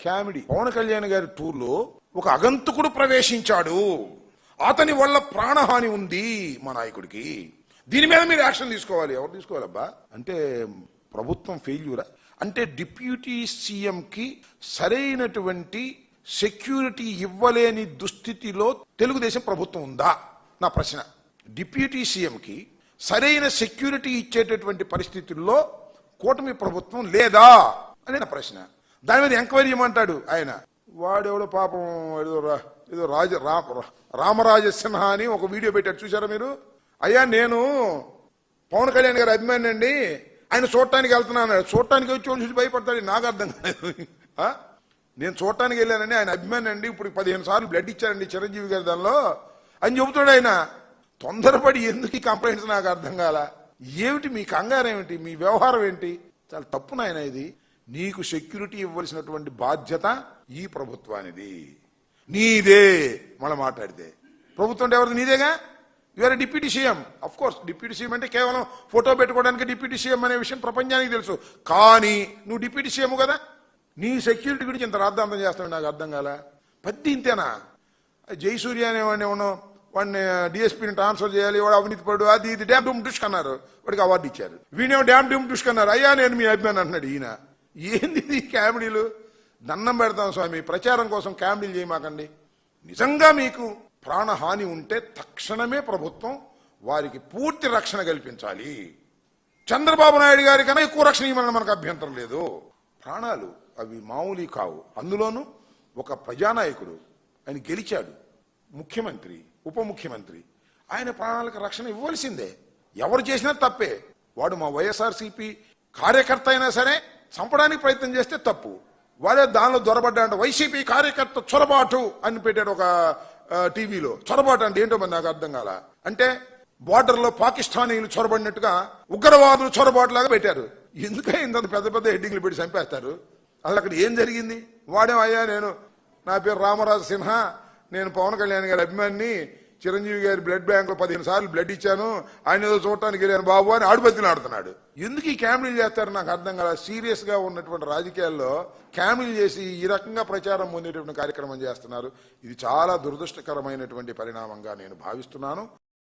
Comedy. Pawan Kalyan గారి టూర్లో ఒక అగంతకుడు ప్రవేశించాడు, అతని వల్ల ప్రాణహాని ఉంది మా నాయకుడికి, దీని మీద మీరు యాక్షన్ తీసుకోవాలి. ఎవరు తీసుకోవాలబ్బా? అంటే ప్రభుత్వం ఫెయిల్యూరా? అంటే డిప్యూటీ సీఎంకి సరైనటువంటి సెక్యూరిటీ ఇవ్వలేని దుస్థితిలో తెలుగుదేశం ప్రభుత్వం ఉందా నా ప్రశ్న. డిప్యూటీ సీఎంకి సరైన సెక్యూరిటీ ఇచ్చేటటువంటి పరిస్థితుల్లో కూటమి ప్రభుత్వం లేదా అని నా ప్రశ్న. దాని మీద ఎంక్వైరీ చేయమంటాడు ఆయన. వాడెవడో పాపం ఏదో రామరాజ సిన్హా అని ఒక వీడియో పెట్టాడు, చూసారా మీరు? అయ్యా నేను పవన్ కళ్యాణ్ గారి అభిమాని అండి, ఆయన చూడటానికి వెళ్తున్నాను. చూడటానికి వచ్చి చూసి భయపడతాడు, నాకు అర్థం కాలేదు. నేను చూడటానికి వెళ్ళానండి, ఆయన అభిమాని అండి, ఇప్పుడు 15 సార్లు బ్లడ్ ఇచ్చారండి చిరంజీవి గారి దానిలో అని చెబుతాడు ఆయన. తొందరపడి ఎందుకు ఈ కంప్లైంట్స్ నాకు అర్థం కాల. ఏమిటి మీ కంగారు, ఏమిటి మీ వ్యవహారం ఏంటి? చాలా తప్పు నాయన ఇది. నీకు సెక్యూరిటీ ఇవ్వాల్సినటువంటి బాధ్యత ఈ ప్రభుత్వానిది, నీదే. మళ్ళీ మాట్లాడితే ప్రభుత్వం అంటే ఎవరిది? నీదేగా. You're deputy CM. Of course deputy CM అంటే కేవలం ఫోటో పెట్టుకోవడానికి డిప్యూటీ సీఎం అనే విషయం ప్రపంచానికి తెలుసు. కానీ నువ్వు డిప్యూటీ సీఎం కదా, నీ సెక్యూరిటీ గురించి ఇంత రాద్ధాంతం చేస్తాడు, నాకు అర్థం కాల. పద్ది ఇంతేనా? జయసూర్య అనేవాడిని ఉన్నాం, వాడిని డిఎస్పీని ట్రాన్స్ఫర్ చేయాలి, వాడు అవినీతి పడు, అది ఇది డ్యామ్ డూమ్ డుష్క్ అన్నారు, వాడికి అవార్డు ఇచ్చారు. వీడేమో డ్యామ్ డూమ్ డుష్క్ అన్నారు, అయ్యా నేను మీ అభిమాని అంటున్నాడు ఈయన. ఏంది ఈ కామెడీలు? దండం పెడతాం స్వామి, ప్రచారం కోసం కామెడీలు చేయమాకండి. నిజంగా మీకు ప్రాణహాని ఉంటే తక్షణమే ప్రభుత్వం వారికి పూర్తి రక్షణ కల్పించాలి. చంద్రబాబు నాయుడు గారి కన్నా ఎక్కువ రక్షణ ఇవ్వమని మనకు అభ్యంతరం లేదు. ప్రాణాలు అవి మామూలు కావు. అందులోనూ ఒక ప్రజానాయకుడు, ఆయన గెలిచాడు, ముఖ్యమంత్రి, ఉప ముఖ్యమంత్రి, ఆయన ప్రాణాలకు రక్షణ ఇవ్వాల్సిందే. ఎవరు చేసినా తప్పే. వాడు మా వైఎస్ఆర్సీపీ కార్యకర్త అయినా సరే చంపడానికి ప్రయత్నం చేస్తే తప్పు. వాడే దానిలో దొరబడ్డా. వైసీపీ కార్యకర్త చొరబాటు అని పెట్టాడు ఒక టీవీలో. చొరబాటు అంటే ఏంటో మరి నాకు అర్థం కాల. అంటే బార్డర్లో పాకిస్తానీలు చొరబడినట్టుగా ఉగ్రవాదులు చొరబాటులాగా పెట్టారు. ఎందుకంటే ఇంత పెద్ద పెద్ద హెడ్డింగ్లు పెట్టి చంపేస్తారు. అసలు అక్కడ ఏం జరిగింది? వాడేం అయ్యా నా పేరు రామరాజ సిన్హా, నేను పవన్ కళ్యాణ్ గారి అభిమాని, చిరంజీవి గారి బ్లడ్ బ్యాంక్ లో 15 సార్లు బ్లడ్ ఇచ్చాను, ఆయన ఏదో చూడటానికి వెళ్ళాను బాబు అని ఆడుబతిని ఆడుతున్నాడు. ఎందుకు ఈ క్యామిల్ చేస్తారు నాకు అర్థం కాదు. సీరియస్ గా ఉన్నటువంటి రాజకీయాల్లో క్యామిల్ చేసి ఈ రకంగా ప్రచారం పొందేటువంటి కార్యక్రమం చేస్తున్నారు. ఇది చాలా దురదృష్టకరమైనటువంటి పరిణామంగా నేను భావిస్తున్నాను.